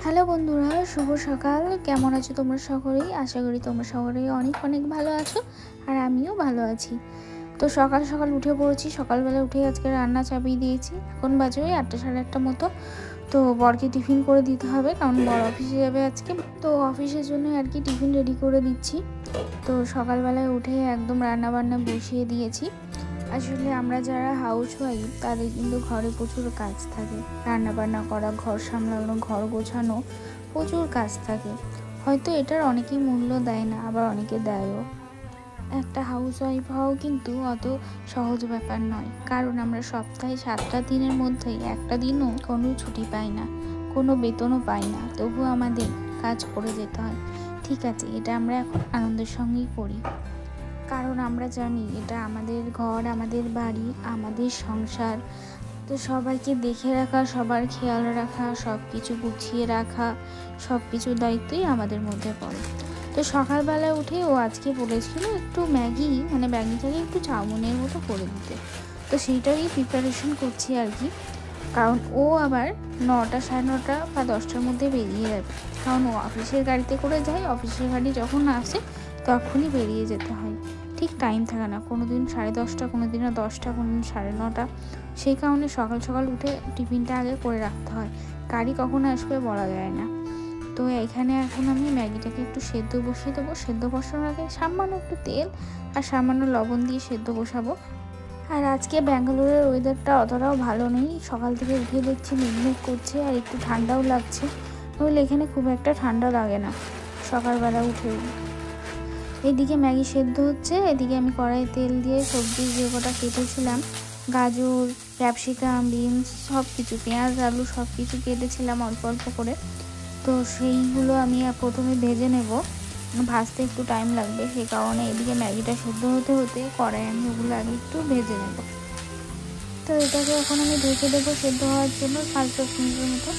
Hello বন্ধুরা, শুভ সকাল। কেমন আছো তোমরা সকলেই? আশা করি তোমরা সকলেই অনেক অনেক ভালো আছো, আর আমিও ভালো আছি। তো সকাল সকাল উঠে পড়েছি। সকালবেলা উঠে আজকে রান্না চাপিয়ে দিয়েছি। এখন বাজে ওই 8টা সাড়ে 8টা মতো। তো বরকে টিফিন করে দিতে হবে, কারণ বর অফিসে যাবে আজকে। তো অফিসের জন্য আর কি টিফিন রেডি করে দিচ্ছি। তো সকালবেলায় উঠে একদম রান্না বান্না বসিয়ে দিয়েছি। আসলে আমরা যারা হাউস ওয়াইফ তাদের কিন্তু ঘরে প্রচুর কাজ থাকে, রান্না বান্না করা, ঘর সামলানো, ঘর গোছানো, প্রচুর কাজ থাকে। হয়তো এটার অনেকেই মূল্য দেয় না, আবার অনেকে দেয়ও। একটা হাউস ওয়াইফ হওয়াও কিন্তু অত সহজ ব্যাপার নয়, কারণ আমরা সপ্তাহে 7টা দিনের মধ্যেই একটা দিনও কোনো ছুটি পাই না, কোনো বেতনও পাই না, তবুও আমাদের কাজ করে যেতে হয়। ঠিক আছে, এটা আমরা এখন আনন্দের সঙ্গেই করি, কারণ আমরা জানি এটা আমাদের ঘর, আমাদের বাড়ি, আমাদের সংসার। তো সবাইকে দেখে রাখা, সবার খেয়াল রাখা, সব কিছু গুছিয়ে রাখা, সব কিছুর দায়িত্বই আমাদের মধ্যে পড়ে। তো সকালবেলা উঠে ও আজকে বলেছিল একটু ম্যাগিটাকে একটু চাউমিনের মতো করে দিতে। তো সেইটারই প্রিপারেশন করছি আর কি, কারণ ও আবার 9টা সাড়ে 9টা বা 10টার মধ্যে বেরিয়ে যাবে, কারণ ও অফিসের গাড়িতে করে যায়। অফিসের গাড়ি যখন আসে তখনই বেরিয়ে যেতে হয়, ঠিক টাইম থাকে না। কোনো দিন 10:30, কোনো দিনও 10টা, কোনো দিন 9:30। সেই কারণে সকাল সকাল উঠে টিফিনটা আগে করে রাখতে হয়, গাড়ি কখন আসবে বলা যায় না। তো এখানে এখন আমি ম্যাগিটাকে একটু সেদ্ধ বসিয়ে দেবো। সেদ্ধ বসানোর আগে সামান্য একটু তেল আর সামান্য লবণ দিয়ে সেদ্ধ বসাবো। আর আজকে ব্যাঙ্গালোরের ওয়েদারটা অতটাও ভালো নেই। সকাল থেকে উঠে দেখছি মেঘমেঘ করছে, আর একটু ঠান্ডাও লাগছে। নইলে এখানে খুব একটা ঠান্ডা লাগে না সকালবেলা উঠেও। এদিকে ম্যাগি সেদ্ধ হচ্ছে, এদিকে আমি কড়াই তেল দিয়ে সবজি যে কটা কেটেছিলাম, গাজর, ক্যাপসিকাম, বিনস, সব কিছু, পেঁয়াজ, আলু সব কিছু কেটেছিলাম অল্প অল্প করে। তো সেইগুলো আমি প্রথমে ভেজে নেব, ভাজতে একটু টাইম লাগবে, সেই কারণে এদিকে ম্যাগিটা সেদ্ধ হতে হতে কড়াই আমি ওগুলো আগে একটু ভেজে নেব। তো এটাকে এখন আমি ঢেকে দেবো সেদ্ধ হওয়ার জন্য 5-10 মিনিটের মতো।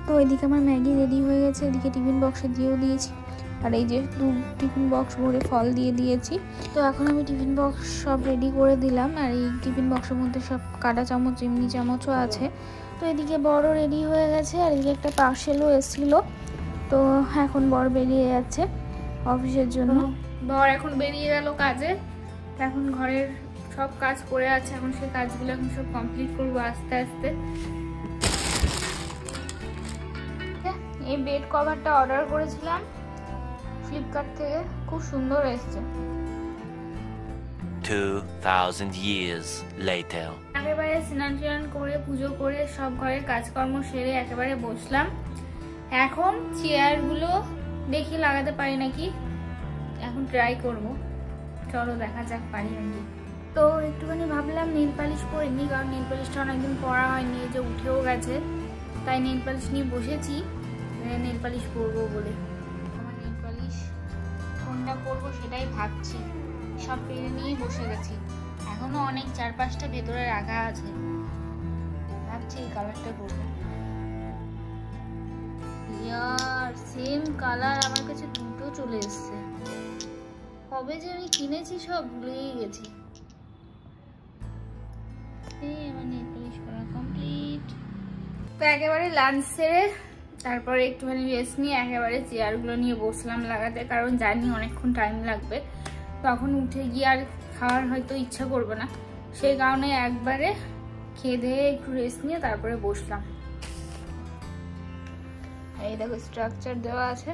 তো এদিকে আমার ম্যাগি রেডি হয়ে গেছে। এদিকে টিফিন বক্সে দিয়েও দিয়েছি, আর এই যে 2 টিফিন বক্স ভরে ফল দিয়ে দিয়েছি। তো এখন আমি টিফিন বক্স সব রেডি করে দিলাম, আর এই টিফিন বক্সের মধ্যে সব কাঁটা চামচ, এমনি চামচও আছে। তো এদিকে বড়ও রেডি হয়ে গেছে, আর এদিকে একটা পার্সেলও এসেছিলো। তো এখন বর বেরিয়ে যাচ্ছে অফিসের জন্য। বর এখন বেরিয়ে গেল কাজে। এখন ঘরের সব কাজ করে আছে, এখন সেই কাজগুলো এখন সব কমপ্লিট করবো আস্তে আস্তে। এই বেড কভারটা অর্ডার করেছিলাম ফ্লিপকার্ট থেকে, খুব সুন্দর এসেছে। 2000 years later একেবারে স্নান টান করে পুজো করে সব ঘরের কাজকর্ম সেরে একেবারে বসলাম। এখন চেয়ারগুলো দেখি লাগাতে পারি নাকি, এখন ট্রাই করব। চলো দেখা যাক পারি নাকি। তো একটুখানি ভাবলাম নেল পালিশ পরে নি, কারণ নেল পালিশটা অনেকদিন পরা হয়নি, যে উঠেও গেছে, তাই নেল পালিশ নিয়ে বসেছি, নেল পালিশ পরবো বলে। আমার নেল পালিশ কোনটা পরবো সেটাই ভাবছি, সব পেরে নিয়ে বসে গেছি। এখনো অনেক 4-5টা ভেতরে রাখা আছে, ভাবছি এই কালারটা পরবো। ইয়ার সেম কালার আমার কাছে দুটো চলে এসছে। কবে যে আমি কিনেছি সব ভুলেই গেছি। আমার নেল পালিশ করা কমপ্লিট। তো একেবারে লাঞ্চ সেরে তারপরে একটুখানি রেস্ট নিয়ে একেবারে চেয়ারগুলো নিয়ে বসলাম লাগাতে, কারণ জানি অনেকক্ষণ টাইম লাগবে। তখন উঠে গিয়ে আর খাওয়ার হয়তো ইচ্ছা করবে না, সেই কারণে একবারে খেয়ে দিয়ে একটু রেস্ট নিয়ে তারপরে বসলাম। এই দেখো স্ট্রাকচার দেওয়া আছে,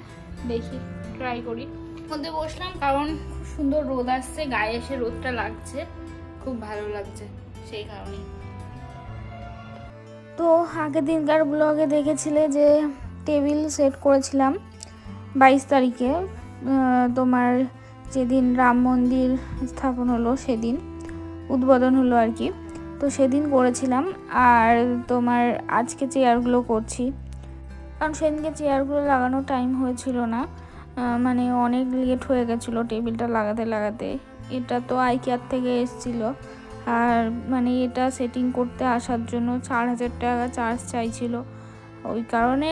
দেখি ট্রাই করি। মধ্যে বসলাম কারণ খুব সুন্দর রোদ আসছে, গায়ে এসে রোদটা লাগছে, খুব ভালো লাগছে, সেই কারণেই। তো আগের দিনকার ব্লগে দেখেছিলে যে টেবিল সেট করেছিলাম 22 তারিখে, তোমার যেদিন রাম মন্দির স্থাপন হলো, সেদিন উদ্বোধন হলো আর কি। তো সেদিন করেছিলাম, আর তোমার আজকে চেয়ারগুলো করছি, কারণ সেদিনকে চেয়ারগুলো লাগানোর টাইম হয়েছিল না, অনেক লেট হয়ে গেছিলো টেবিলটা লাগাতে লাগাতে। এটা তো আইকেয়ার থেকে এসেছিলো, আর এটা সেটিং করতে আসার জন্য 4000 টাকা চার্জ চাইছিল। ওই কারণে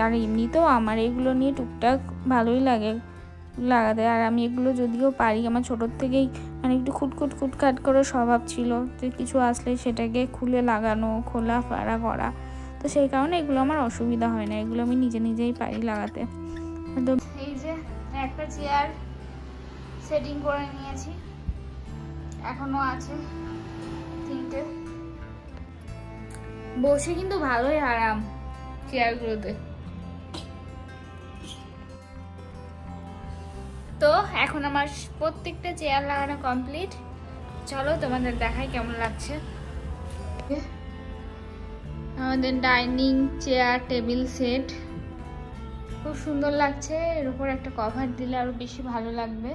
আর এমনিতেও আমার এগুলো নিয়ে টুকটাক ভালোই লাগে লাগাতে, আর আমি এগুলো যদিও পারি, আমার ছোটোর থেকেই একটু খুটখাট করে স্বভাব ছিল, যে কিছু আসলে সেটাকে খুলে লাগানো, খোলা ফাড়া করা। তো তো সেই কারণে এগুলো আমার অসুবিধা হয় না, এগুলো আমি নিজেই পারি লাগাতে। তো এই যে একটা চেয়ার সেটিং করে নিয়েছি, এখনো আছে 3টে। বসে কিন্তু ভালোই আরাম চেয়ারগুলোতে। তো এখন আমার প্রত্যেকটা চেয়ার লাগানো কমপ্লিট। চলো তোমাদের দেখাই কেমন লাগছে। আমাদের ডাইনিং চেয়ার টেবিল সেট খুব সুন্দর লাগছে। এর উপর একটা কভার দিলে আরো বেশি ভালো লাগবে।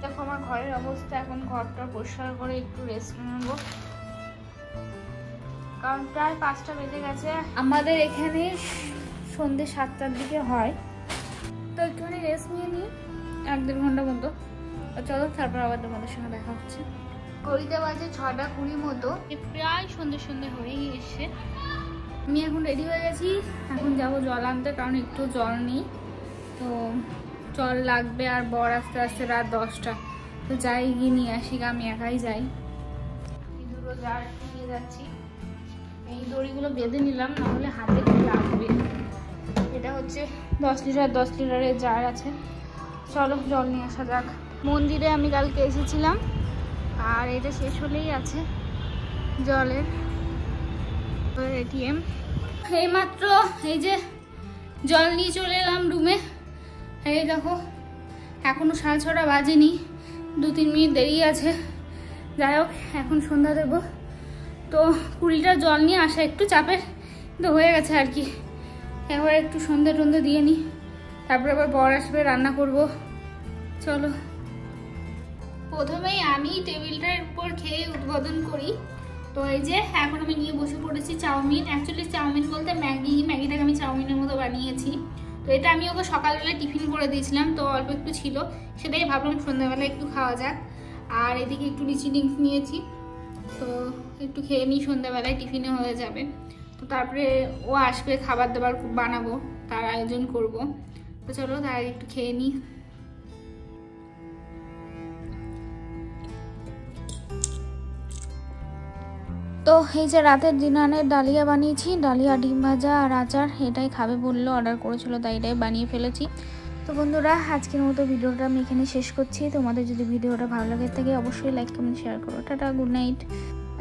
দেখো আমার ঘরের অবস্থা, এখন ঘরটা পরিষ্কার করে একটু রেস্ট নেব, কারণ প্রায় 5টা বেজে গেছে। আমাদের এখানে সন্ধ্যে 7টার দিকে হয়, তো একটুখানি রেস্ট নিয়ে নিই 1-1.5 ঘন্টা মতো। চলো তারপর আবার তোমাদের সঙ্গে দেখা হচ্ছে। ঘড়িতে বাজে 6টা 20 মতো, প্রায় সন্ধ্যে হয়েই এসছে। আমি এখন রেডি হয়ে গেছি, এখন যাব জল আনতে, কারণ একটু জল নেই, তো জল লাগবে। আর বর আস্তে আস্তে রাত 10টা, তো যাই গিয়ে নিয়ে আসি, আমি একাই যাই। এই দুটো জার নিয়ে যাচ্ছি, এই দড়িগুলো বেঁধে নিলাম, নাহলে হাতে খুব লাগবে। এটা হচ্ছে 10 লিটারের জার আছে। চলো জল নিয়ে আসা যাক। মন্দিরে আমি কালকে এসেছিলাম, আর এটা শেষ হলেই আছে জলের এটিএম। এইমাত্র এই যে জল নিয়ে চলে এলাম রুমে। এই দেখো এখনো 6:30 বাজেনি, 2-3 মিনিট দেরি আছে। যাই হোক এখন সন্ধ্যা দেবো, তো 20 লিটার জল নিয়ে আসা একটু চাপের, কিন্তু হয়ে গেছে আর কি। এবার একটু সন্ধ্যা দিয়ে নিই, তারপরে আবার বর আসবে, রান্না করব। চলো প্রথমেই আমি টেবিলটার উপর খেয়ে উদ্বোধন করি। তো এই যে এখন আমি নিয়ে বসে পড়েছি চাউমিন। অ্যাকচুয়ালি চাউমিন বলতে ম্যাগিটাকে আমি চাউমিনের মতো বানিয়েছি। তো এটা আমি ওকে সকালবেলায় টিফিন করে দিয়েছিলাম, তো অল্প একটু ছিল, সেটাই ভাবলাম সন্ধ্যাবেলায় একটু খাওয়া যাক। আর এদিকে একটু লিচি ড্রিঙ্কস নিয়েছি, তো একটু খেয়ে নিই, সন্ধ্যাবেলায় টিফিনে হয়ে যাবে। তো তারপরে ও আসবে, খাবার দাবার বানাবো, তার আয়োজন করব। তো চলো তার আগে একটু খেয়ে নিই। তো এই যে রাতের ডিনারের ডালিয়া বানিয়েছি, ডালিয়া ডিম ভাজা আর আচার, এটাই খাবে বললো, অর্ডার করেছিল, তাই এটাই বানিয়ে ফেলেছি। তো বন্ধুরা আজকের মতো ভিডিওটা আমি এখানে শেষ করছি। তোমাদের যদি ভিডিওটা ভালো লাগে থাকে অবশ্যই লাইক কমেন্ট শেয়ার করো। Tata, good night.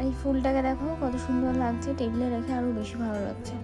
এই ফুলটাকে দেখো কত সুন্দর লাগছে, টেবিলে রেখে আরও বেশি ভালো লাগছে।